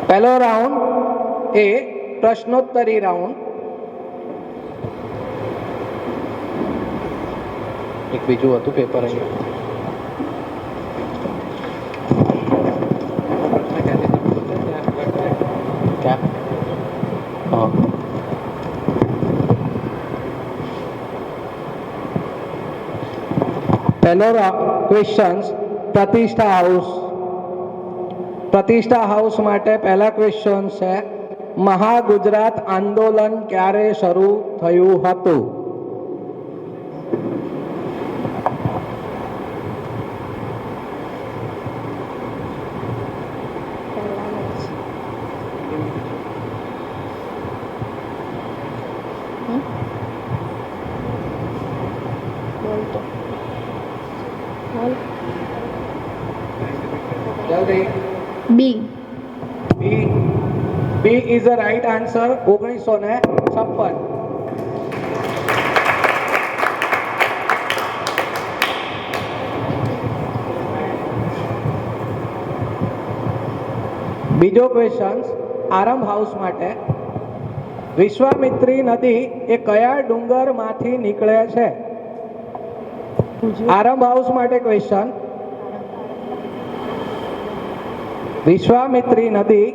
પહેલો રાઉન્ડ એ પ્રશ્નોત્તરી રાઉન્ડ. એક બીજું હતું પેપર અહીંયા. હા. પહેલો ક્વેશ્ચન પ્રતિષ્ઠા હાઉસ. પ્રતિષ્ઠા હાઉસ માટે પહેલા ક્વેશ્ચન છે, મહાગુજરાત આંદોલન ક્યારે શરૂ થયું હતું? B. B is the right answer. 1956. બીજો ક્વેશ્ચન આરંભ હાઉસ માટે, વિશ્વામિત્રી નદી એ કયા ડુંગરમાંથી નીકળે છે? આરંભ હાઉસ માટે ક્વેશ્ચન, વિશ્વામિત્રી નદી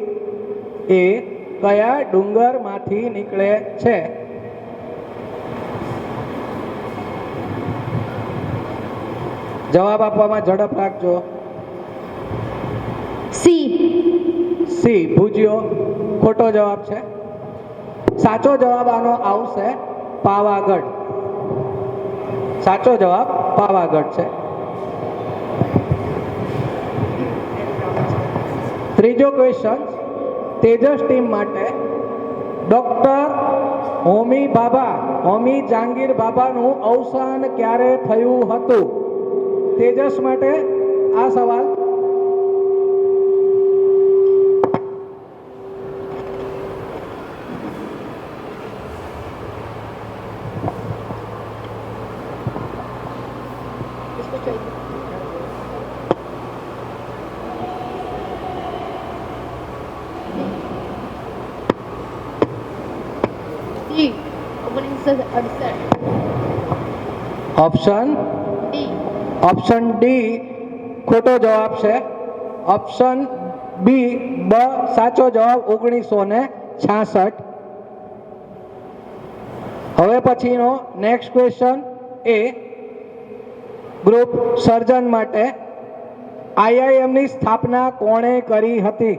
એ કયા ડુંગરમાંથી નીકળે છે? જવાબ આપવામાં ઝડપ રાખજો. સી. સી ભુજિયો ખોટો જવાબ છે. સાચો જવાબ આનો આવશે પાવાગઢ. સાચો જવાબ પાવાગઢ છે. ત્રીજો ક્વેશ્ચન તેજસ ટીમ માટે, ડોક્ટર હોમી ભાભા, હોમી જહાંગીર ભાભાનું અવસાન ક્યારે થયું હતું? તેજસ માટે આ સવાલ. ઓપ્શન ઓપ્શન ડી ખોટો જવાબ છે. ઓપ્શન બી સાચો જવાબ 1966. હવે પછીનો નેક્સ્ટ ક્વેશ્ચન એ ગ્રુપ સર્જન માટે, IIM ની સ્થાપના કોણે કરી હતી?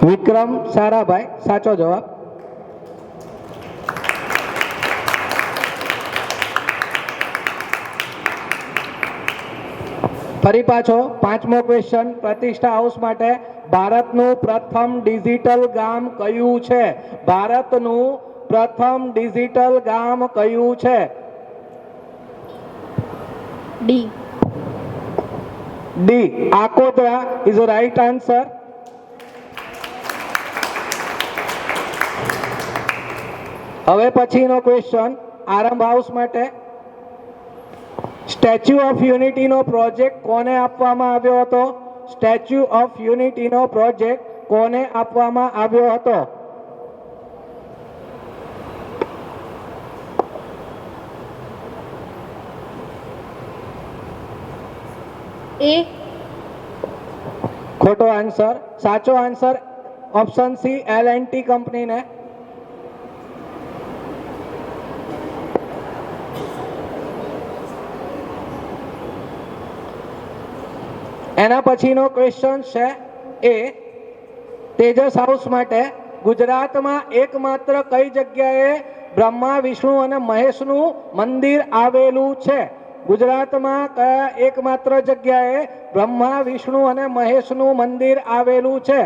વિક્રમ સારાભાઈ સાચો જવાબ. ફરી પાછો પાંચમો ક્વેશ્ચન પ્રતિષ્ઠા હાઉસ માટે, ભારતનું પ્રથમ ડિજિટલ ગામ કયું છે? ભારતનું પ્રથમ ડિજિટલ ગામ કયું છે? D. D Akodara is the right answer. હવે પછીનો ક્વેશ્ચન આરંભ હાઉસ માટે, સ્ટેચ્યુ ઓફ યુનિટીનો પ્રોજેક્ટ કોને આપવામાં આવ્યો હતો? સ્ટેચ્યુ ઓફ યુનિટીનો પ્રોજેક્ટ કોને આપવામાં આવ્યો હતો? એ. ખોટો આન્સર. સાચો આન્સર ઓપ્શન સી L&T કંપનીને. એના પછીનો ક્વેશ્ચન છે એ તેજસ હાઉસ માટે, ગુજરાતમાં એકમાત્ર કઈ જગ્યાએ બ્રહ્મા વિષ્ણુ અને મહેશનું મંદિર આવેલું છે? ગુજરાતમાં કયા એકમાત્ર જગ્યાએ બ્રહ્મા વિષ્ણુ અને મહેશનું મંદિર આવેલું છે?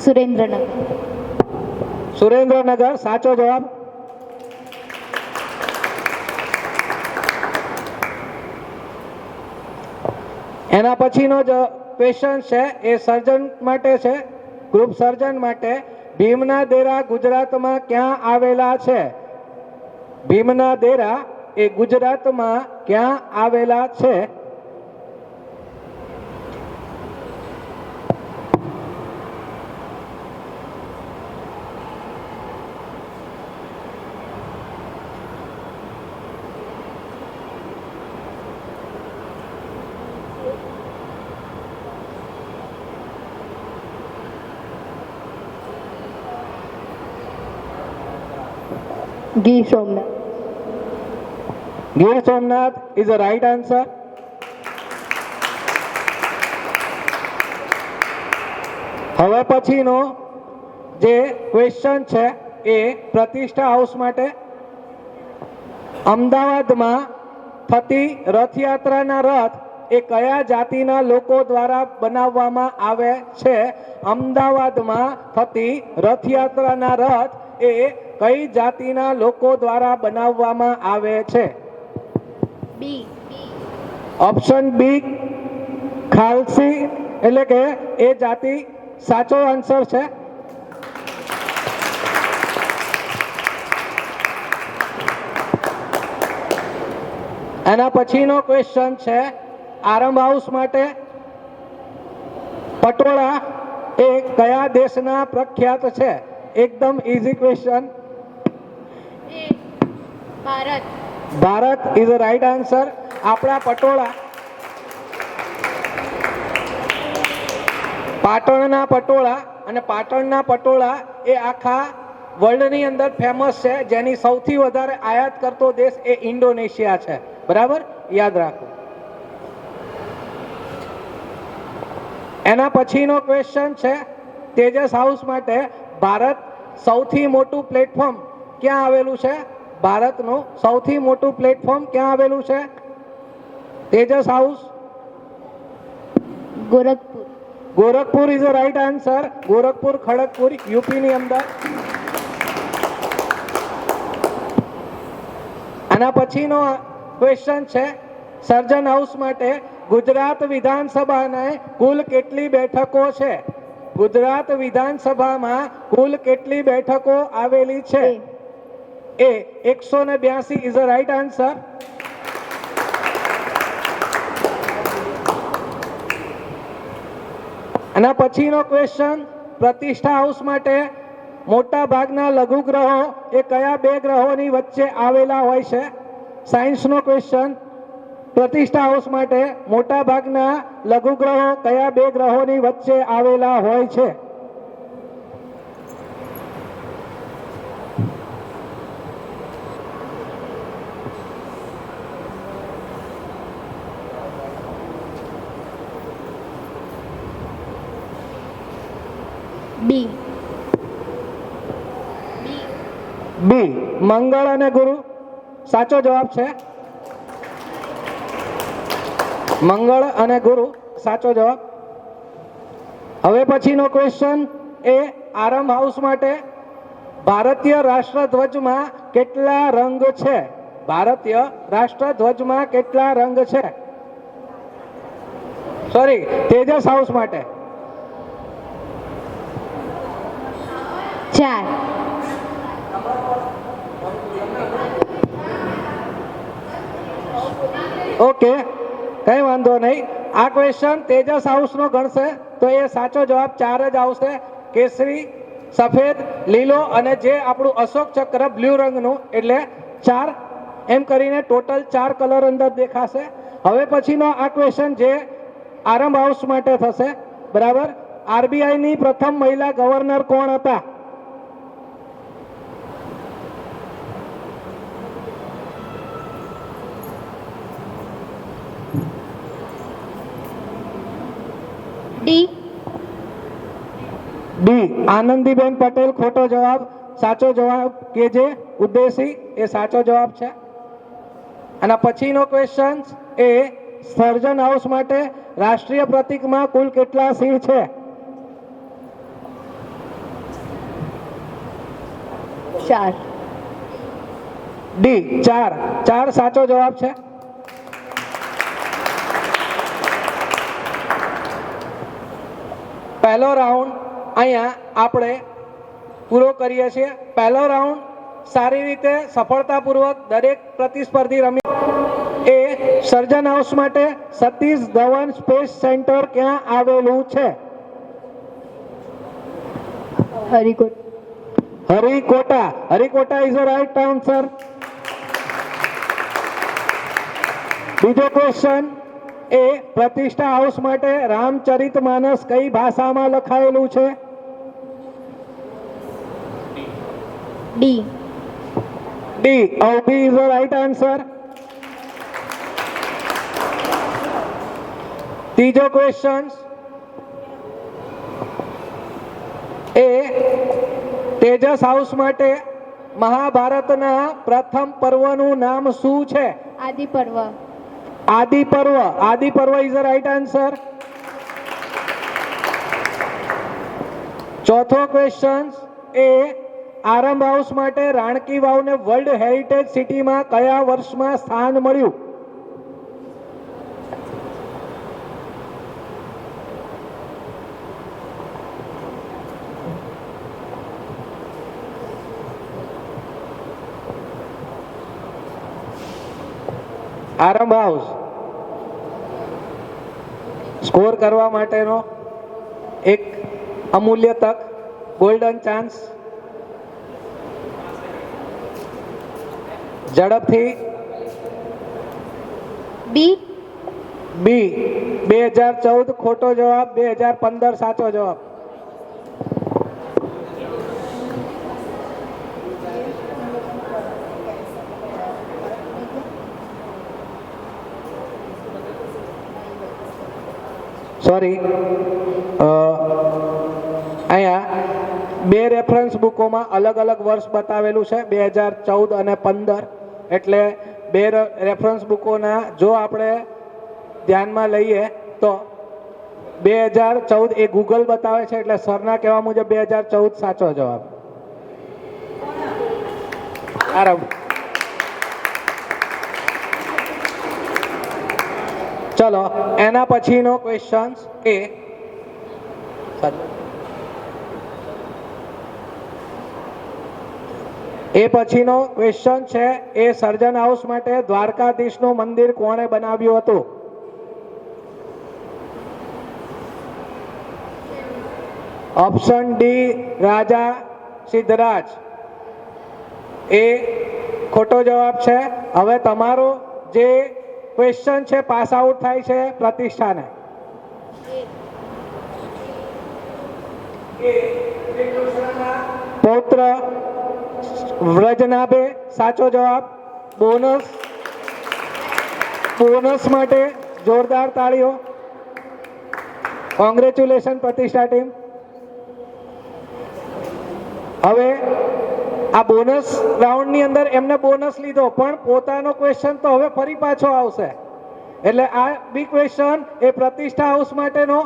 સુરેન્દ્રનગર. સુરેન્દ્રનગર સાચો જવાબ. એના પછીનો જ ક્વેશ્ચન છે એ સર્જન માટે છે, ગ્રુપ સર્જન માટે. ભીમના દેરા ગુજરાતમાં ક્યાં આવેલા છે? ભીમના દેરા એ ગુજરાતમાં ક્યાં આવેલા છે? Gir Somnath. Gir Somnath is a right answer. હવે પછીનો જે ક્વેશ્ચન છે એ પ્રતિષ્ઠા હાઉસ માટે. અમદાવાદમાં થતી રથયાત્રાના રથ એ કયા જાતિના લોકો દ્વારા બનાવવામાં આવે છે? અમદાવાદમાં થતી રથયાત્રાના રથ એ કઈ જાતિના લોકો દ્વારા બનાવવામાં આવે છે? બી. ઓપ્શન બી ખાલસી એટલે કે એ જાતિ સાચો આન્સર છે. એના પછીનો ક્વેશ્ચન છે આરંભ હાઉસ માટે. પટોળા એ કયા દેશના પ્રખ્યાત છે? એકદમ easy question. Bharat. Bharat is a right answer. આપણા પટોળા પાટણના પટોળા અને પાટણના પટોળા એ આખા વર્લ્ડની અંદર ફેમસ છે. જેની સૌથી વધારે આયાત કરતો દેશ એ ઇન્ડોનેશિયા છે. બરાબર, યાદ રાખો. એના પછીનો ક્વેશ્ચન છે તેજસ હાઉસ માટે. ભારત સૌથી મોટું પ્લેટફોર્મ ક્યાં આવેલું છે? ભારતનું સૌથી મોટું પ્લેટફોર્મ ક્યાં આવેલું છે? Tejas house. Gorakhpur. Gorakhpur is a right answer. Gorakhpur Kharagpur યુપીની અંદર. આના પછીનો ક્વેશ્ચન છે સર્જન હાઉસ માટે. ગુજરાત વિધાનસભાને કુલ કેટલી બેઠકો છે? ગુજરાત વિધાનસભામાં કુલ કેટલી બેઠકો આવેલી છે? એ 182 ઇઝ અ રાઈટ આન્સર. આના પછીનો ક્વેશ્ચન પ્રતિષ્ઠા હાઉસ માટે. મોટા ભાગના લઘુગ્રહો એ કયા બે ગ્રહોની વચ્ચે આવેલા હોય છે? સાયન્સનો ક્વેશ્ચન. પ્રતિષ્ઠા હાઉસ માટે મોટા ભાગના લઘુગ્રહો કયા બે ગ્રહોની વચ્ચે આવેલા હોય છે? બી. બી મંગળ અને ગુરુ સાચો જવાબ છે. મંગળ અને ગુરુ સાચો જવાબ. હવે પછીનો ક્વેશ્ચન એ આરંભ હાઉસ માટે. ભારતીય રાષ્ટ્રધ્વજમાં કેટલા રંગ છે? ભારતીય રાષ્ટ્રધ્વજમાં કેટલા રંગ છે? સોરી, તેજસ હાઉસ માટે. 4. ઓકે, કઈ વાંધો નહીં. આ ક્વેશ્ચન તેજસ હાઉસ નો ગણશે તો એ સાચો જવાબ 4 જ આવશે. કેસરી, સફેદ, લીલો અને જે આપણું અશોક ચક્ર બ્લુ રંગનું, એટલે 4 એમ કરીને ટોટલ 4 કલર અંદર દેખાશે. હવે પછીનો આ ક્વેશ્ચન જે આરંભ હાઉસ માટે થશે. બરાબર. આરબીઆઈ ની પ્રથમ મહિલા ગવર્નર કોણ હતા? ડી. ડી આનંદીબેન પટેલ ખોટો જવાબ. સાચો જવાબ કેજે ઉદ્દેશી એ સાચો જવાબ છે. અને પછીનો ક્વેશ્ચન એ સર્જન હાઉસ માટે. રાષ્ટ્રીય પ્રતીકમાં કુલ કેટલા સિંહ છે? ચાર. ડી 4 સાચો જવાબ છે. પહેલો રાઉન્ડ અહીંયા આપણે પૂરો કરીએ છીએ. પહેલો રાઉન્ડ સારી રીતે સફળતાપૂર્વક દરેક પ્રતિસ્પર્ધી રમી. એ સર્જન હાઉસ માટે સતીશ ધવન સ્પેસ સેન્ટર ક્યાં આવેલું છે? Harikota. Harikota. Harikota is a right answer. બીજો ક્વેશ્ચન એ પ્રતિષ્ઠા હાઉસ માટે રામચરિતમાનસ કઈ ભાષામાં લખાયેલું છે? D. D. Awadhi is a right answer. ત્રીજો ક્વેશ્ચન એ તેજસ હાઉસ માટે મહાભારતના પ્રથમ પર્વનું નામ શું છે? આદિ પર્વ. આદિ પર્વ. આદિ પર્વ ઇઝ અ રાઈટ આન્સર. ચોથો ક્વેશ્ચન એ આરંભ હાઉસ માટે રાણકી વાવને વર્લ્ડ હેરિટેજ સિટીમાં કયા વર્ષમાં સ્થાન મળ્યું? આરંભ હાઉસ સ્કોર કરવા માટેનો એક અમૂલ્ય તક, ગોલ્ડન ચાન્સ. ઝડપથી. બી. બી. 2014 ખોટો જવાબ, 2015 સાચો જવાબ. સોરી, અહીંયા બે રેફરન્સ બુકોમાં અલગ અલગ વર્ષ બતાવેલું છે, 2014 અને 15. એટલે બે રેફરન્સ બુકોના જો આપણે ધ્યાનમાં લઈએ તો 2014 એ ગૂગલ બતાવે છે, એટલે સરના કહેવા મુજબ 2014 સાચો જવાબ. આરંભ. ચલો, એના પછીનો ક્વેશ્ચન એ પછીનો ક્વેશ્ચન છે એ સર્જન હાઉસ માટે દ્વારકાધીશનું મંદિર કોણે બનાવ્યું હતું? ઓપ્શન ડી રાજા સિદ્ધરાજ. એ ખોટો જવાબ છે. હવે તમારો જે ક્વેશ્ચન છે પાસ આઉટ થાય છે પ્રતિષ્ઠાને. પૌત્ર વ્રજનાભે સાચો જવાબ. બોનસ માટે જોરદાર તાળીઓ. કોંગ્રેચ્યુલેશન પ્રતિષ્ઠા ટીમ. હવે આ બોનસ રાઉન્ડની અંદર એમને બોનસ લીધો, પણ પોતાનો ક્વેશ્ચન તો હવે ફરી પાછો આવશે. એટલે આ બી ક્વેશ્ચન એ પ્રતિષ્ઠા હાઉસ માટેનો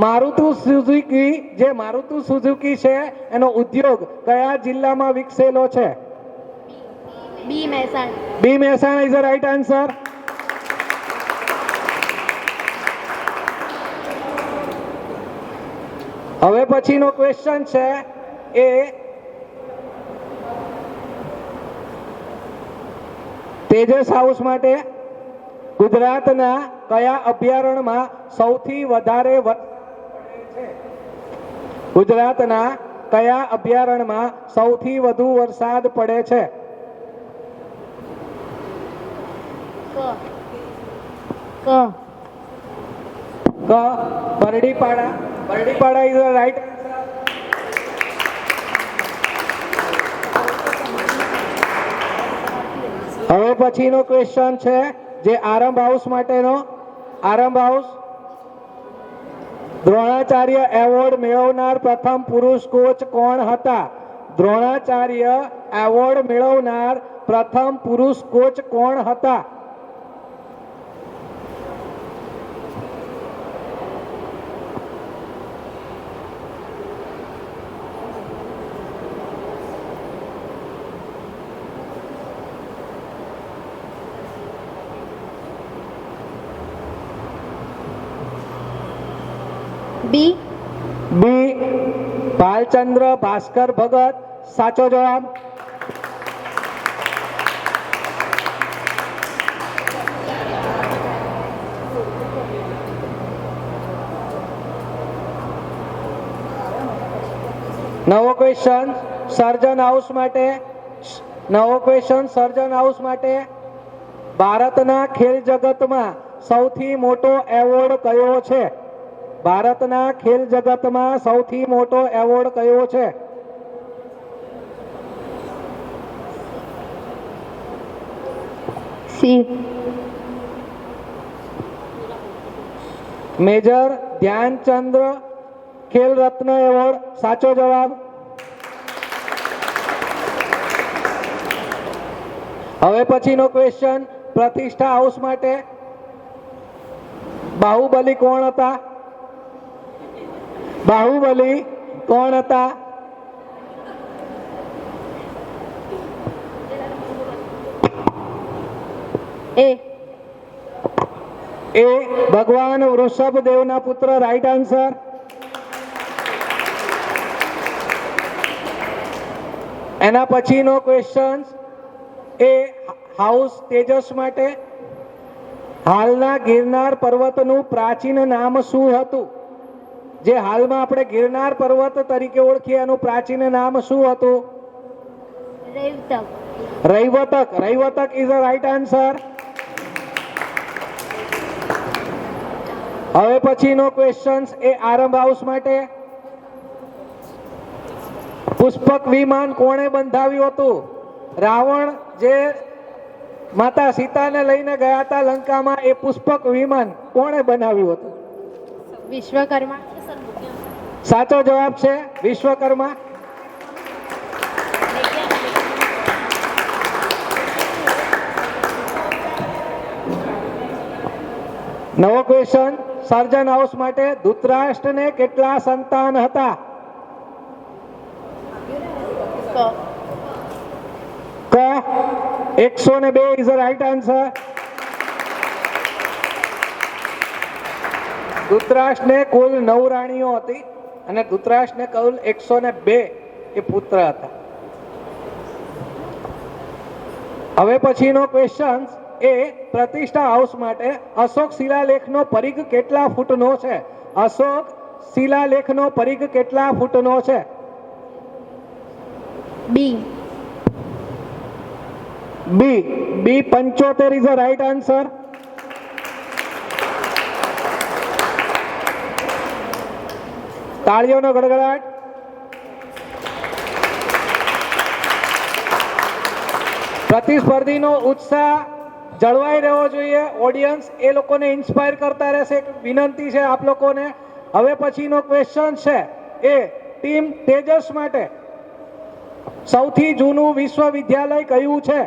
મારુતિ સુઝુકી, જે મારુતિ સુઝુકી છે એનો ઉદ્યોગ કયા જિલ્લામાં વિકસેલો છે? B. Mehsana. B. Mehsana is a right answer. હવે પછીનો ક્વેશ્ચન છે એ તેજસ હાઉસ માટે ગુજરાતના કયા અભયારણ્યમાં સૌથી વધારે ગુજરાતના કયા અભયારણ્યમાં સૌથી વધુ વરસાદ પડે છે? Bardipada. Bardipada is the right. હવે પછીનો ક્વેશ્ચન છે જે આરંભ હાઉસ માટેનો. આરંભ હાઉસ દ્રોણાચાર્ય એવોર્ડ મેળવનાર પ્રથમ પુરુષ કોચ કોણ હતા? દ્રોણાચાર્ય એવોર્ડ મેળવનાર પ્રથમ પુરુષ કોચ કોણ હતા? બી. બી ભાલચંદ્ર ભાસ્કર ભગત સાચો જવાબ. નવો ક્વેશ્ચન સર્જન હાઉસ માટે. નવો ક્વેશ્ચન સર્જન હાઉસ માટે. ભારતના ખેલ જગતમાં સૌથી મોટો એવોર્ડ કયો છે? ભારતના ખેલ જગતમાં સૌથી મોટો એવોર્ડ કયો છે? C. Major ધ્યાનચંદ્ર Khel Ratna award સાચો જવાબ. હવે પછીનો ક્વેશ્ચન પ્રતિષ્ઠા હાઉસ માટે. બાહુબલી કોણ હતા? બાહુબલી કોણ હતા? એ. એ ભગવાન વૃષભદેવના પુત્ર. Right answer. એના પછીનો ક્વેશ્ચન એ હાઉસ તેજસ માટે. હાલના ગિરનાર પર્વતનું પ્રાચીન નામ શું હતું? જે હાલમાં આપણે ગિરનાર પર્વત તરીકે ઓળખીએ એનું પ્રાચીન નામ શું હતું? રેવતક. રૈવતક. રૈવતક ઇઝ અ રાઈટ આન્સર. હવે પછીનો ક્વેશ્ચન એ આરંભ હાઉસ માટે. પુષ્પક વિમાન કોણે બંધાવ્યું હતું? રાવણ જે માતા સીતાને લઈને ગયા હતા લંકામાં, એ પુષ્પક વિમાન કોણે બનાવ્યું હતું? વિશ્વકર્મા. સાચો જવાબ છે વિશ્વકર્મા. નવો ક્વેશ્ચન સર્જન હાઉસ માટે. ધૃતરાષ્ટ્રને કેટલા સંતાન હતા? ક 102 ઇઝ અ રાઈટ આન્સર. ધૃતરાષ્ટ્રને કુલ 9 રાણીઓ હતી અને ધૃતરાષ્ટ્રને કુલ 102 એ પુત્ર હતા. હવે પછીનો ક્વેશ્ચન એ પ્રતિષ્ઠા હાઉસ માટે. અશોક શિલાલેખનો પરિઘ કેટલા ફૂટનો છે? અશોક શિલાલેખનો પરિઘ કેટલા ફૂટનો છે? બી. બી. બી 75 ઇઝ અ રાઈટ આન્સર. તાળીઓનો ગડગડાટ. પ્રતિસ્પર્ધીનો ઉત્સાહ જળવાઈ રહેવો જોઈએ. ઓડિયન્સ એ લોકોને ઇન્સ્પાયર કરતા રહેશે. એક વિનંતી છે આપ લોકોને. હવે પછીનો ક્વેશ્ચન છે એ ટીમ તેજસ માટે. સૌથી જૂનું વિશ્વવિદ્યાલય કયું છે?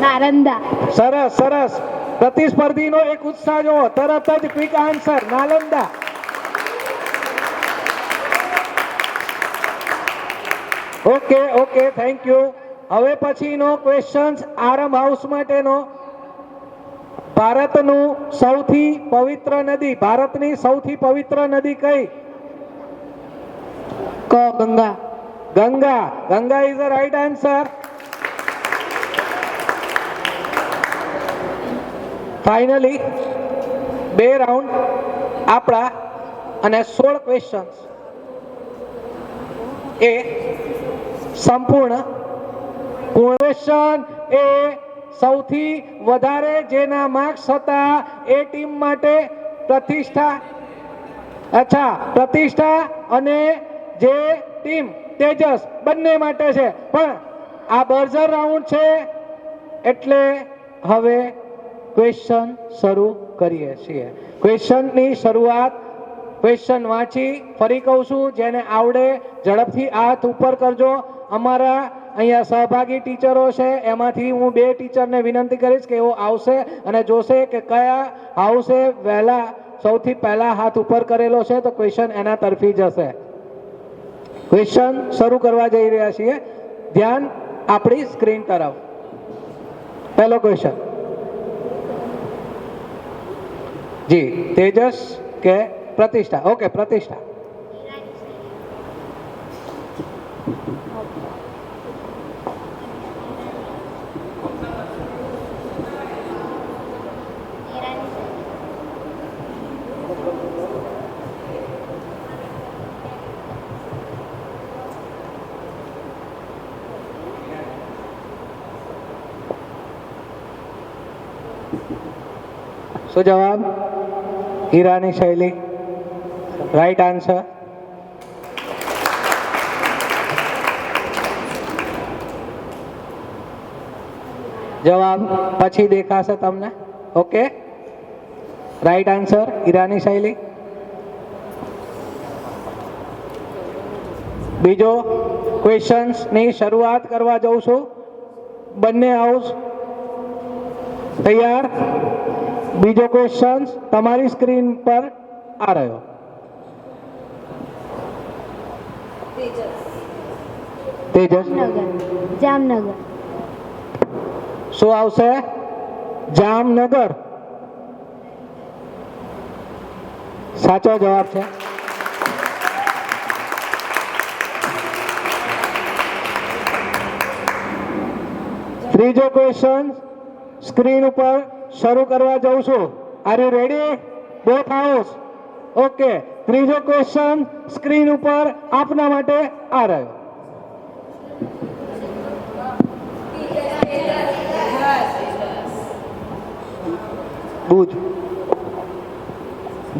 નાલંદા. સરસ સરસ. પ્રતિસ્પર્ધીનો એક ઉત્સાહ જો, તરત જ quick answer. Nalanda. Okay okay, thank you. હવે પછીનો ક્વેશ્ચન આરંભ હાઉસ માટેનો. ભારતનું સૌથી પવિત્ર નદી. ભારતની સૌથી પવિત્ર નદી કઈ? ક. Ganga. Ganga. Ganga is a right answer. Finally 2 round આપણા અને 16 ક્વેશ્ચન્સ એ સંપૂર્ણ. ક્વેશ્ચન એ સૌથી વધારે જેના માર્ક્સ હતા એ ટીમ માટે પ્રતિષ્ઠા. અચ્છા, પ્રતિષ્ઠા અને જે ટીમ તેજસ બંને માટે છે. પણ આ બર્ઝર રાઉન્ડ છે એટલે હવે ક્વેશ્ચન શરૂ કરીએ છીએ. ક્વેશ્ચનની શરૂઆત ક્વેશ્ચન વાંચી ફરી કહું છું, જેને આવડે ઝડપથી હાથ ઉપર કરજો. અમારા અહીંયા સહભાગી ટીચરો છે, એમાંથી હું 2 ટીચરને વિનંતી કરીશ કે એઓ આવશે અને જોશે કે કયા હાઉસે સૌથી પહેલા હાથ ઉપર કરેલો છે, તો ક્વેશ્ચન એના તરફી જશે. ક્વેશ્ચન શરૂ કરવા જઈ રહ્યા છીએ. ધ્યાન આપણી સ્ક્રીન તરફ. પહેલો ક્વેશ્ચન જી તેજસ કે પ્રતિષ્ઠા. ઓકે, પ્રતિષ્ઠા. શું જવાબ? હીરાની શૈલી. Right answer. જવાબ પછી દેખાશે તમને. ઓકે, રાઈટ આન્સર હીરાની શૈલી. બીજો ક્વેશ્ચન્સ ની શરૂઆત કરવા જઉં છું. બંને હાઉસ તૈયાર? બીજો ક્વેશ્ચન તમારી સ્ક્રીન પર આ રહ્યો. તેજસ. જામનગર. શું આવશે? જામનગર. સાચો જવાબ છે. ત્રીજો ક્વેશ્ચન સ્ક્રીન ઉપર શરૂ કરવા જઉં છું. Are you ready? Both house. Okay, ત્રીજો ક્વેશ્ચન સ્ક્રીન ઉપર આપના માટે આ રહ્યો. બુધ.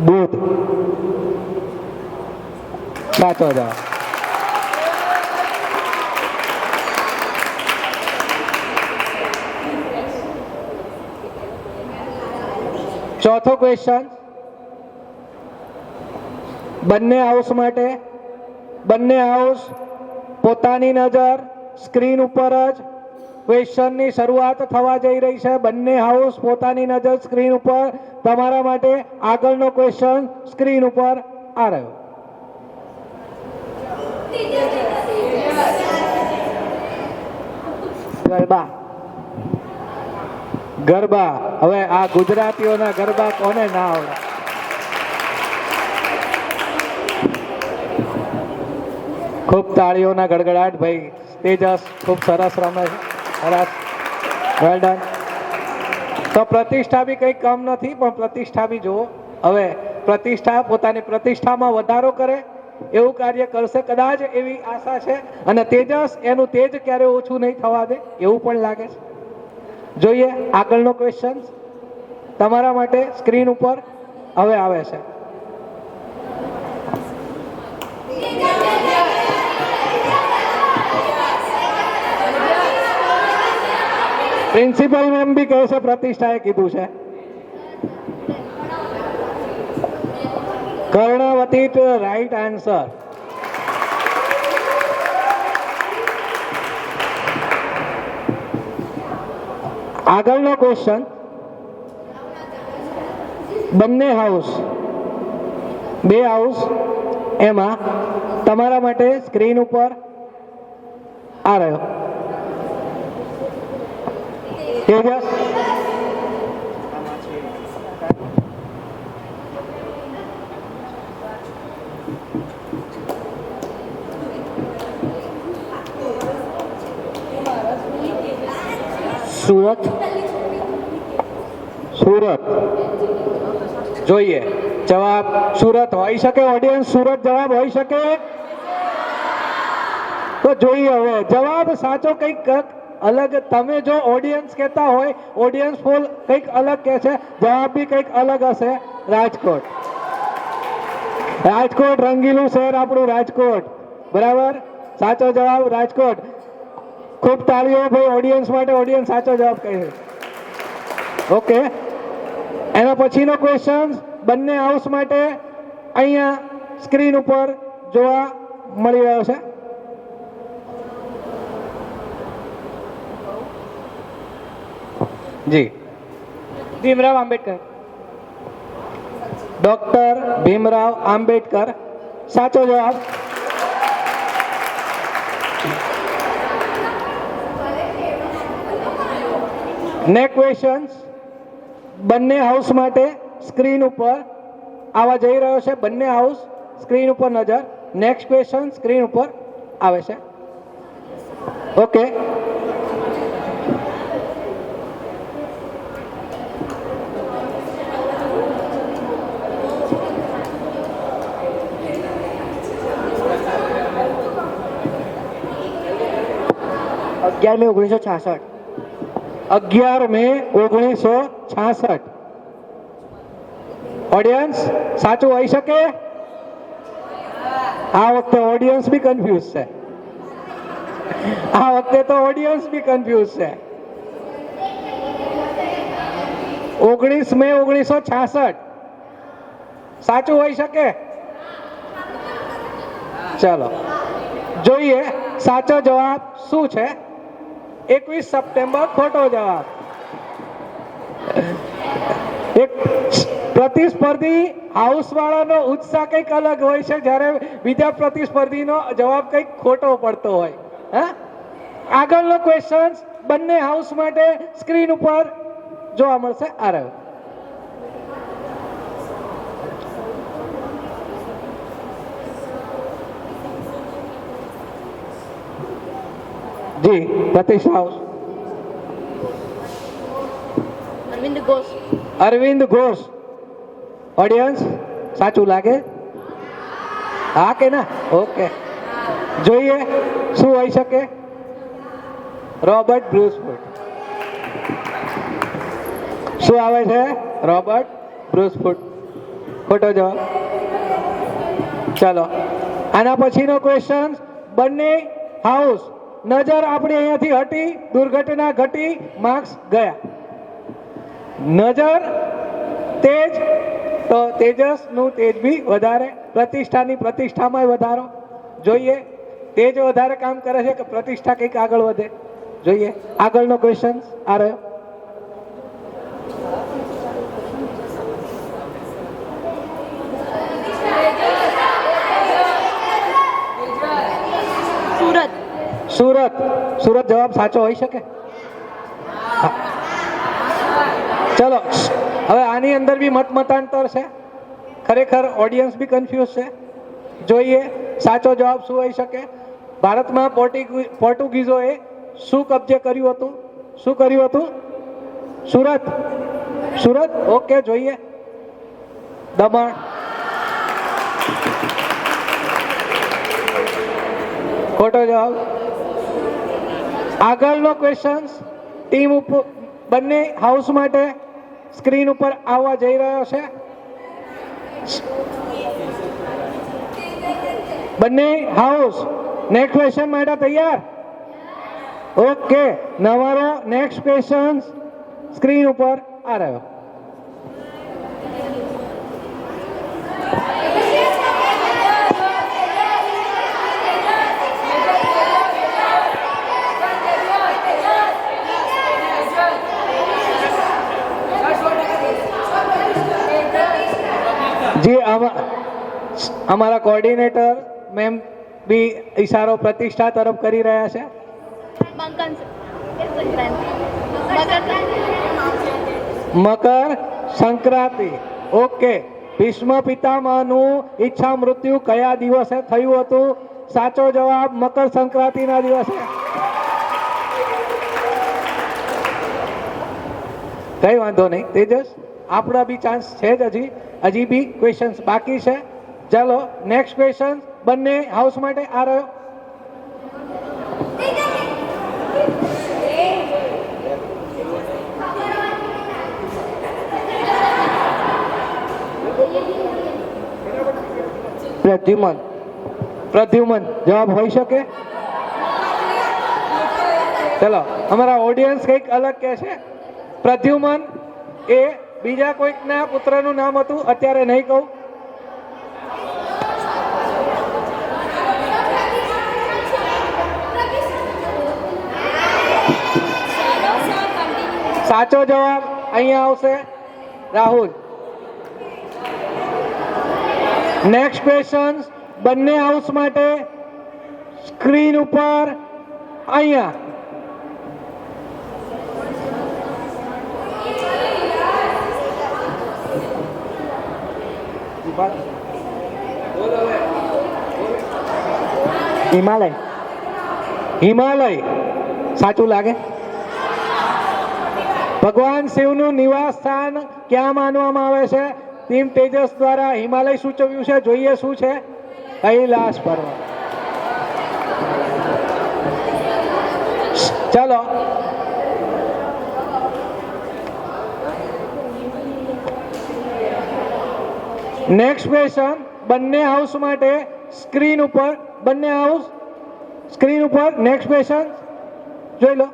બુધ. સાચો જવાબ. ચોથો ક્વેશ્ચન બંને હાઉસ માટે. બંને હાઉસ પોતાની નજર સ્ક્રીન ઉપર જ ક્વેશ્ચનની શરૂઆત થવા જઈ રહી છે. બંને હાઉસ પોતાની નજર સ્ક્રીન ઉપર. તમારા માટે આગળનો ક્વેશ્ચન સ્ક્રીન ઉપર આ રહ્યો. ગરબા. ગરબા. હવે આ ગુજરાતીઓના ગરબા કોને ના આવડે? ખૂબ તાળીઓના ગડગડાટ. ભાઈ તેજસ ખૂબ સરસ રમે છે. સરસ, વેલ ડન. તો પ્રતિષ્ઠા બી કંઈ કમ નથી, પણ પ્રતિષ્ઠા બી જુઓ. હવે પ્રતિષ્ઠા પોતાની પ્રતિષ્ઠામાં વધારો કરે એવું કાર્ય કરશે કદાચ, એવી આશા છે. અને તેજસ એનું તેજ ક્યારે ઓછું નહીં થવા દે એવું પણ લાગે છે. જોઈએ આગળનો ક્વેશ્ચન તમારા માટે સ્ક્રીન ઉપર હવે આવે છે. પ્રિન્સિપલ મેમ બી કહે છે પ્રતિષ્ઠાએ કીધું છે. કર્ણવતી રાઈટ આન્સર. આગળનો ક્વેશ્ચન બંને હાઉસ, બે હાઉસ, એમાં તમારા માટે સ્ક્રીન ઉપર આ રહ્યો. તેજસ. સુરત. સુરત. જોઈએ જવાબ સુરત હોઈ શકે. ઓડિયન્સ સુરત જવાબ હોઈ શકે? તો જોઈએ હવે જવાબ સાચો કંઈક અલગ. તમે જો ઓડિયન્સ કહેતા હોય, ઓડિયન્સ પોલ કંઈક અલગ કહે છે, જવાબ બી કંઈક અલગ હશે. રાજકોટ. રાજકોટ રંગીલું શહેર આપણું રાજકોટ. બરાબર, સાચો જવાબ રાજકોટ. ખૂબ તાળીઓ ભાઈ ઓડિયન્સ માટે. ઓડિયન્સ સાચો જવાબ કહે છે. ઓકે, એના પછીનો ક્વેશ્ચન બંને હાઉસ માટે અહીંયા સ્ક્રીન ઉપર જોવા મળી રહ્યો છે. જી, ભીમરાવ આંબેડકર. ડોક્ટર ભીમરાવ આંબેડકર સાચો જવાબ. નેક્સ્ટ ક્વેશ્ચન બંને હાઉસ માટે સ્ક્રીન ઉપર આવવા જઈ રહ્યો છે બંને હાઉસ સ્ક્રીન ઉપર નજર નેક્સ્ટ ક્વેશ્ચન સ્ક્રીન ઉપર આવે છે ઓકે અગિયાર મે 1966. 11 મે 1966 ઓડિયન્સ સાચું હોઈ શકે આ વખતે ઓડિયન્સ બી કન્ફ્યુઝ છે આ વખતે તો ઓડિયન્સ બી કન્ફ્યુઝ છે 19 મે 1966 સાચું હોઈ શકે ચાલો જોઈએ સાચો જવાબ શું છે 21 સપ્ટેમ્બર ખોટો જવાબ એક પ્રતિસ્પર્ધી હાઉસ વાળાનો ઉત્સાહ કંઈક અલગ હોય છે જ્યારે બીજા પ્રતિસ્પર્ધીનો જવાબ કંઈક ખોટો પડતો હોય હા આગળનો ક્વેશ્ચન બંને હાઉસ માટે સ્ક્રીન ઉપર જોવા મળશે આ રહ્યો જી પ્રતિષ્ઠા હાઉસ અરવિંદ ઘોષ. અરવિંદ ઘોષ ઓડિયન્સ સાચું લાગે હા કે ના ઓકે જોઈએ શું હોઈ શકે રોબર્ટ બ્રુસફૂટ શું આવે છે રોબર્ટ બ્રુસફૂટ ખોટો જવાબ ચાલો આના પછીનો ક્વેશ્ચન બંને હાઉસ નજર આપણી અહીંયાથી હટી દુર્ઘટના ઘટી માર્ક્સ ગયા નજર તેજ તો તેજસ નું તેજ બી વધારે પ્રતિષ્ઠાની પ્રતિષ્ઠામાં વધારો જોઈએ તેજ વધારે કામ કરે છે કે પ્રતિષ્ઠા કંઈક આગળ વધે જોઈએ આગળનો ક્વેશ્ચન આ રહ્યો સુરત. સુરત સુરત જવાબ સાચો હોઈ શકે ચલો હવે આની અંદર બી મતાંતર છે ખરેખર ઓડિયન્સ બી કન્ફ્યુઝ છે જોઈએ સાચો જવાબ શું હોઈ શકે ભારતમાં પોર્ટુગીઝોએ શું કબજે કર્યું હતું શું કર્યું હતું સુરત સુરત ઓકે જોઈએ દમણ ખોટો જવાબ આગળનો ક્વેશ્ચન ટીમ ઉપર બંને હાઉસ માટે સ્ક્રીન ઉપર આવવા જઈ રહ્યો છે બંને હાઉસ નેક્સ્ટ ક્વેશ્ચન માટે તૈયાર ઓકે નવારો નેક્સ્ટ ક્વેશ્ચન સ્ક્રીન ઉપર આ રહ્યો જી અમારા કોર્ડિનેટર મેમ બી ઈશારો પ્રતિષ્ઠા તરફ કરી રહ્યા છે મકર સંક્રાંતિ ઓકે ભીષ્મ પિતામહનું ઈચ્છા મૃત્યુ કયા દિવસે થયું હતું સાચો જવાબ મકર સંક્રાંતિના દિવસે કઈ વાંધો નહીં તેજસ આપણા બી ચાન્સ છે જ હજી બી ક્વેશ્ચન્સ બાકી છે ચાલો નેક્સ્ટ ક્વેશ્ચન બંને હાઉસ માટે આ રહ્યો પ્રદ્યુમન જવાબ હોઈ શકે ચલો અમારા ઓડિયન્સ કંઈક અલગ કહે છે પ્રદ્યુમન એ બીજા કોઈકના પુત્રનું નામ હતું અત્યારે નહીં કહું સાચો જવાબ અહીંયા આવશે રાહુલ નેક્સ્ટ ક્વેશ્ચન બંને હાઉસ માટે સ્ક્રીન ઉપર અહીંયા હિમાલય. હિમાલય સાચું લાગે? ભગવાન શિવનું નિવાસ સ્થાન ક્યાં માનવામાં આવે છે? ટીમ તેજસ દ્વારા હિમાલય સૂચવ્યું છે. જોઈએ શું છે? કૈલાસ પર્વત. ચલો નેક્સ્ટ ક્વેશ્ચન. બંને હાઉસ માટે સ્ક્રીન ઉપર, બંને હાઉસ સ્ક્રીન ઉપર નેક્સ્ટ ક્વેશ્ચન જોઈ લો.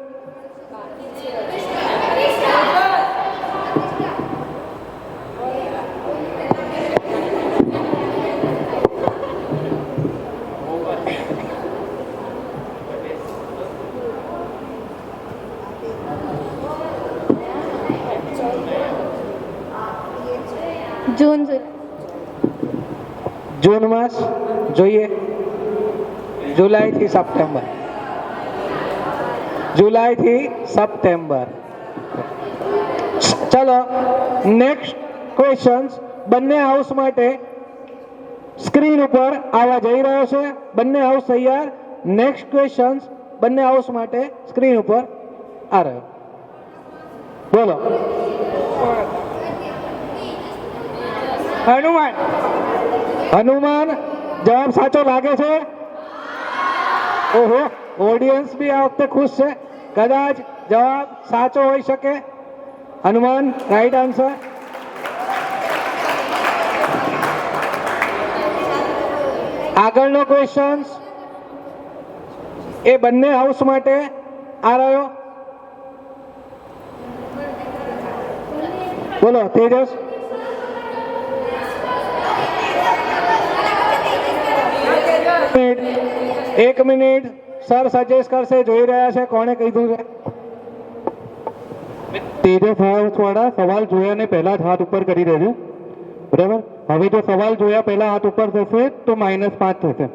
જૂન. જૂન માસ જોઈએ. જુલાઈ થી સપ્ટેમ્બર. જુલાઈ થી સપ્ટેમ્બર. ચલો નેક્સ્ટ ક્વેશ્ચન. બંને હાઉસ માટે સ્ક્રીન ઉપર આવવા જઈ રહ્યો છે. બંને હાઉસ તૈયાર. નેક્સ્ટ ક્વેશ્ચન બંને હાઉસ માટે સ્ક્રીન ઉપર આ રહ્યો. બોલો. હનુમાન. હનુમાન જવાબ સાચો લાગે છે? ઓહો, ઓડિયન્સ બી આ વખતે ખુશ છે. કદાચ જવાબ સાચો હોઈ શકે. Hanuman right answer. આગળનો ક્વેશ્ચન એ બંને હાઉસ માટે આ રહ્યો. બોલો તેજસ. એક મિનિટ સર સજેસ્ટ કરશે. જોઈ રહ્યા છે કોણે કીધું છે. તેજસ હાઉસ વાળા સવાલ જોયા ને પહેલા જ હાથ ઉપર કરી દેજો. બરાબર. હવે જો સવાલ જોયા પહેલા હાથ ઉપર થશે તો -5 થશે.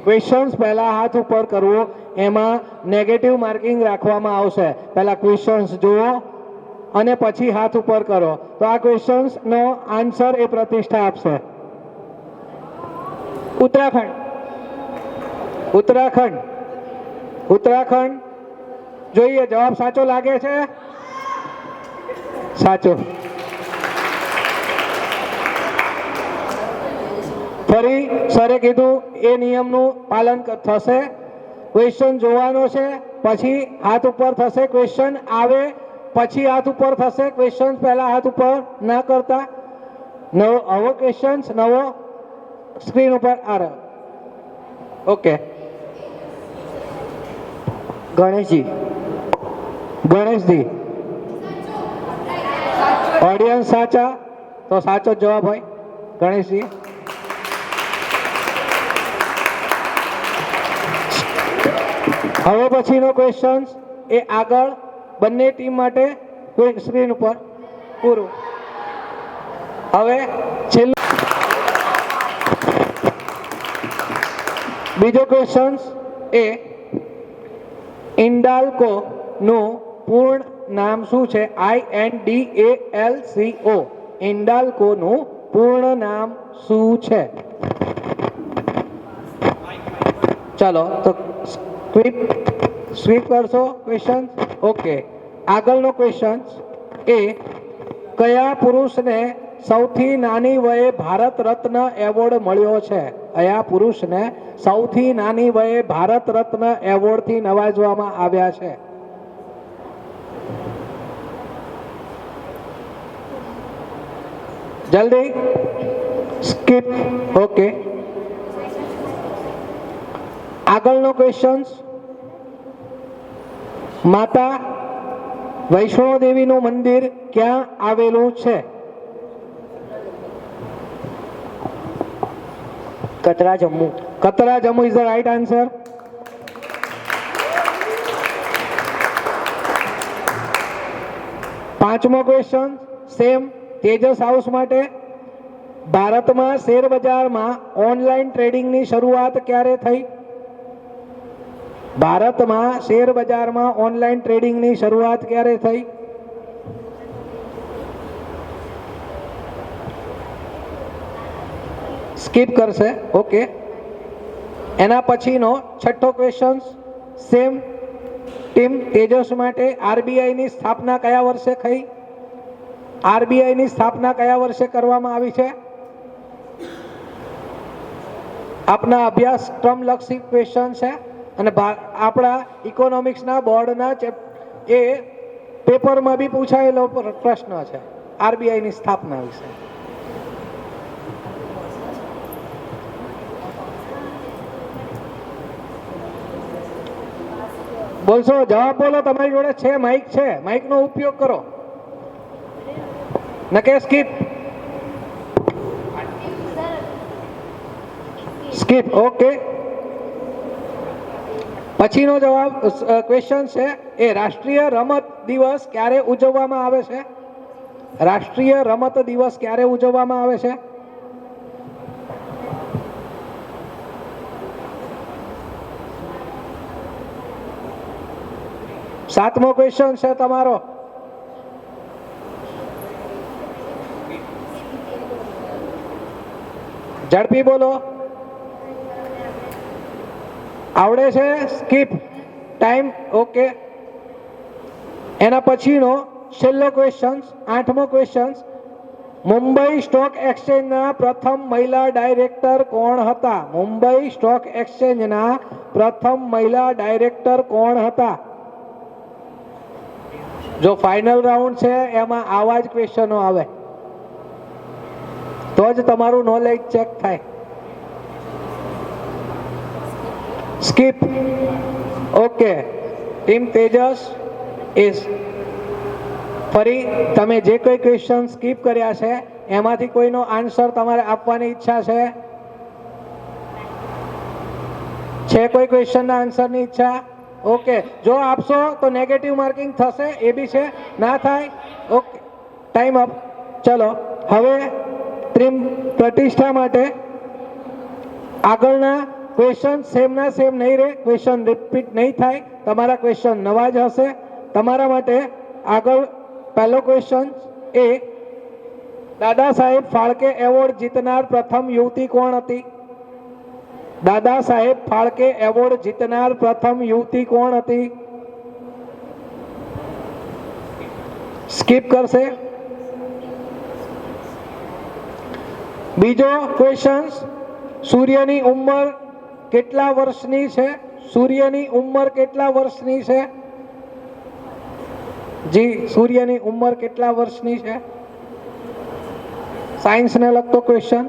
ક્વેશ્ચન્સ પહેલા હાથ ઉપર કરવો, એમાં નેગેટિવ માર્કિંગ રાખવામાં આવશે. પહેલા ક્વેશ્ચન્સ જુઓ અને પછી હાથ ઉપર કરો તો આ ક્વેશ્ચન્સ નો આન્સર એ પ્રતિષ્ઠા આપશે. ઉત્તરાખંડ. ઉત્તરાખંડ. ઉત્તરાખંડ જોઈએ જવાબ સાચો લાગે છે? સાચો. ફરી સરે કીધું એ નિયમનું પાલન થશે. ક્વેશ્ચન જોવાનો છે, પછી હાથ ઉપર થશે. ક્વેશ્ચન આવે પછી હાથ ઉપર થશે. ક્વેશ્ચન પહેલા હાથ ઉપર ના કરતા. નવો ક્વેશ્ચન નવો સ્ક્રીન ઉપર આ રહ્યો. ઓકે. ગણેશજી. ગણેશજી. ઓડિયન્સ સાચા તો સાચો જ જવાબ હોય. ગણેશજી. હવે પછીનો ક્વેશ્ચન એ આગળ બંને ટીમ માટે સ્ક્રીન ઉપર પૂરું. હવે છેલ્લો બીજો ક્વેશ્ચન એ ઇન્ડાલ્કો નું પૂર્ણ નામ શું છે? INDALCO. ઇન્ડાલ્કો નું પૂર્ણ નામ શું છે? ચલો તો સ્વીપ કરશો ક્વેશ્ચન. ઓકે. આગળનો ક્વેશ્ચન એ કયા પુરુષને સૌથી નાની વયે ભારત રત્ન એવોર્ડ મળ્યો છે? કયા પુરુષને સૌથી નાની વયે ભારત રત્ન એવોર્ડથી નવાજવામાં આવ્યા છે? જલ્દી સ્કીપ. ઓકે. આગળનો ક્વેશ્ચન માતા વૈષ્ણો દેવીનું મંદિર ક્યાં આવેલું છે? Katra Jammu. Katra Jammu is the right answer. પાંચમો ક્વેશ્ચન સેમ તેજસ હાઉસ માટે. ભારતમાં શેર બજારમાં ઓનલાઈન ટ્રેડિંગની શરૂઆત ક્યારે થઈ? ભારતમાં શેર બજારમાં ઓનલાઈન ટ્રેડિંગની શરૂઆત ક્યારે થઈ? સ્કીપ કરશે. ઓકે, એના પછીનો છઠ્ઠો ક્વેશ્ચન સેમ ટીમ તેજસ માટે. આરબીઆઈની સ્થાપના કયા વર્ષે થઈ? આરબીઆઈની સ્થાપના કયા વર્ષે કરવામાં આવી છે? આપના અભ્યાસક્રમ લક્ષી ક્વેશ્ચન છે અને આપણા ઇકોનોમિક્સના બોર્ડના એ પેપરમાં બી પૂછાયેલો પ્રશ્ન છે આરબીઆઈની સ્થાપના વિશે. બોલશો, જવાબ બોલો. તમારી જોડે છે માઇક, છે માઇકનો ઉપયોગ કરો. નકે સ્કીપ? સ્કીપ. ઓકે, પછીનો જવાબ ક્વેશ્ચન છે એ રાષ્ટ્રીય રમત દિવસ ક્યારે ઉજવવામાં આવે છે? રાષ્ટ્રીય રમત દિવસ ક્યારે ઉજવવામાં આવે છે? સાતમો ક્વેશ્ચન છે તમારો. ઝડપી બોલો. આવડે છે? સ્કીપ. ટાઈમ. ઓકે, એના પછીનો છેલ્લો ક્વેશ્ચન, આઠમો ક્વેશ્ચન. મુંબઈ સ્ટોક એક્સચેન્જના પ્રથમ મહિલા ડાયરેક્ટર કોણ હતા? મુંબઈ સ્ટોક એક્સચેન્જના પ્રથમ મહિલા ડાયરેક્ટર કોણ હતા? જો ફાઇનલ રાઉન્ડ છે એમાં આવા જ ક્વેશ્ચનો આવે તો જ તમારું નોલેજ ચેક થાય. Skip. Okay, team Tejas is ફરી તમે જે કોઈ ક્વેશ્ચન સ્કીપ કર્યા છે એમાંથી કોઈનો આન્સર તમારે આપવાની ઈચ્છા છે? છે કોઈ ક્વેશ્ચનના આન્સરની ઈચ્છા? ઓકે, જો આપશો તો નેગેટિવ માર્કિંગ થશે, એ બી છે. ના થાય? Okay, time up. ચલો, હવે ટીમ પ્રતિષ્ઠા માટે આગળના ક્વેશ્ચન સેમના સેમ નહીં રહે, ક્વેશ્ચન રિપીટ નહીં થાય, તમારા ક્વેશ્ચન નવા જ હશે. તમારા માટે આગળ પહેલો ક્વેશ્ચન એ દાદા સાહેબ ફાળકે એવોર્ડ જીતનાર પ્રથમ યુવતી કોણ હતી? દાદા સાહેબ ફાળકે એવોર્ડ જીતનાર પ્રથમ યુવતી કોણ હતી? સ્કીપ કરશે. બીજો ક્વેશ્ચન, સૂર્યની ઉંમર કેટલા વર્ષની છે? સૂર્યની ઉંમર કેટલા વર્ષની છે? જી, સૂર્યની ઉંમર કેટલા વર્ષની છે? સાયન્સને લગતો ક્વેશ્ચન.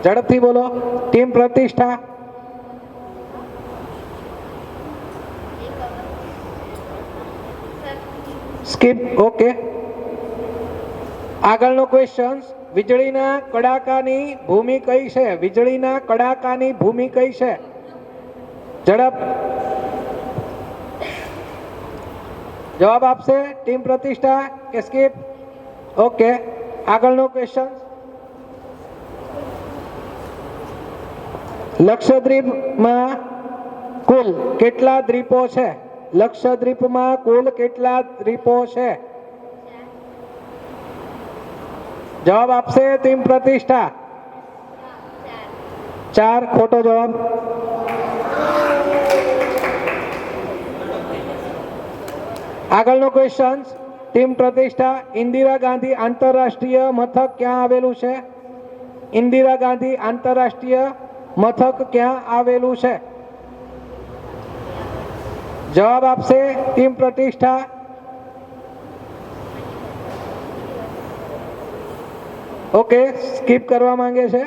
ઝડપથી બોલો. ટીમ પ્રતિષ્ઠા. સ્કીપ. ઓકે, આગળનો ક્વેશ્ચન, વીજળીના કડાકાની ભૂમિ કઈ છે? વીજળીના કડાકાની ભૂમિ કઈ છે? ઝડપ. જવાબ આપશે ટીમ પ્રતિષ્ઠા કે સ્કીપ? ઓકે, આગળનો ક્વેશ્ચન, લક્ષદ્વીપમાં કુલ કેટલા દ્વીપો છે? લક્ષદ્વીપમાં કુલ કેટલા દ્વીપો છે? જવાબ આપશે ટીમ પ્રતિષ્ઠા. 4. ખોટો જવાબ. આગળનો ક્વેશ્ચન, ટીમ પ્રતિષ્ઠા, ઇન્દિરા ગાંધી આંતરરાષ્ટ્રીય મથક ક્યાં આવેલું છે? ઇન્દિરા ગાંધી આંતરરાષ્ટ્રીય મથક ક્યાં આવેલું છે? જવાબ આપશે ટીમ પ્રતિષ્ઠા. ઓકે, સ્કીપ કરવા માંગે છે.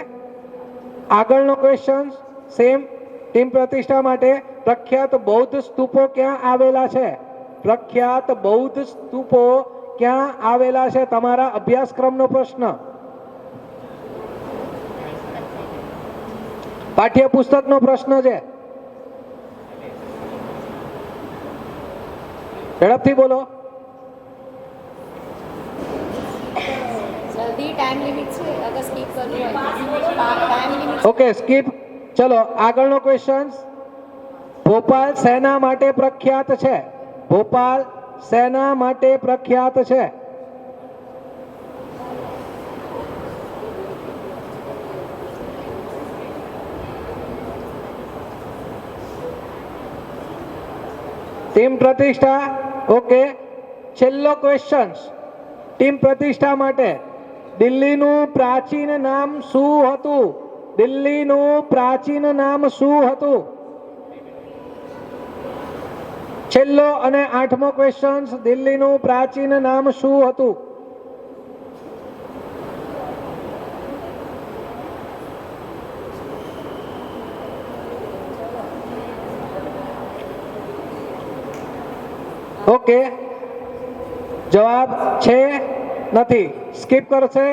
આગળનો ક્વેશ્ચન સેમ ટીમ પ્રતિષ્ઠા માટે, પ્રખ્યાત બૌદ્ધ સ્તૂપો ક્યાં આવેલા છે? પ્રખ્યાત બૌદ્ધ સ્તૂપો ક્યાં આવેલા છે? તમારા અભ્યાસક્રમનો પ્રશ્ન, પાઠ્યપુસ્તકનો પ્રશ્ન છે. ઝડપથી બોલો. जल्दी टाइम लिमिट છે અગર સ્કીપ કરવું હોય ટાઈમ લિમિટ. Okay, skip. ચલો, આગળનો ક્વેશ્ચન, ભોપાલ શેના માટે પ્રખ્યાત છે? ભોપાલ શેના માટે પ્રખ્યાત છે? ટીમ પ્રતિષ્ઠા ઓકે. છેલ્લો ક્વેશ્ચન ટીમ પ્રતિષ્ઠા માટે. દિલ્હીનું પ્રાચીન નામ શું હતું? દિલ્હીનું પ્રાચીન નામ શું હતું? છેલ્લો અને 8મો ક્વેશ્ચન, દિલ્હીનું પ્રાચીન નામ શું હતું? ઓકે, જવાબ છે નથી, સ્કીપ કરશે.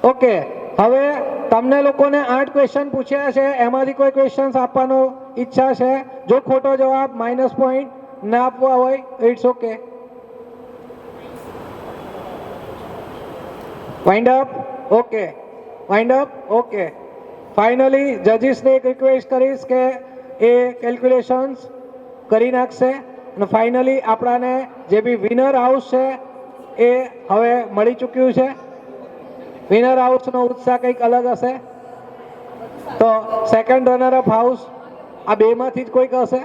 ઓકે, હવે તમને લોકોને 8 ક્વેશ્ચન પૂછ્યા છે, એમાંથી કોઈ ક્વેશ્ચન આપવાનો ઈચ્છા છે? જો ખોટો જવાબ માઇનસ પોઈન્ટ, ના આપવા હોય it's okay. Wind up. Okay, wind up. Okay, finally જજીસને એક રિક્વેસ્ટ કરીશ કે એ કેલ્ક્યુલેશન્સ કરી નાખશે અને ફાઇનલી આપણાને જે બી વિનર હાઉસ છે એ હવે મળી ચૂક્યું છે. વિનર હાઉસનો ઉત્સાહ કંઈક અલગ હશે. તો સેકન્ડ રનર અપ હાઉસ આ બેમાંથી જ કોઈક હશે.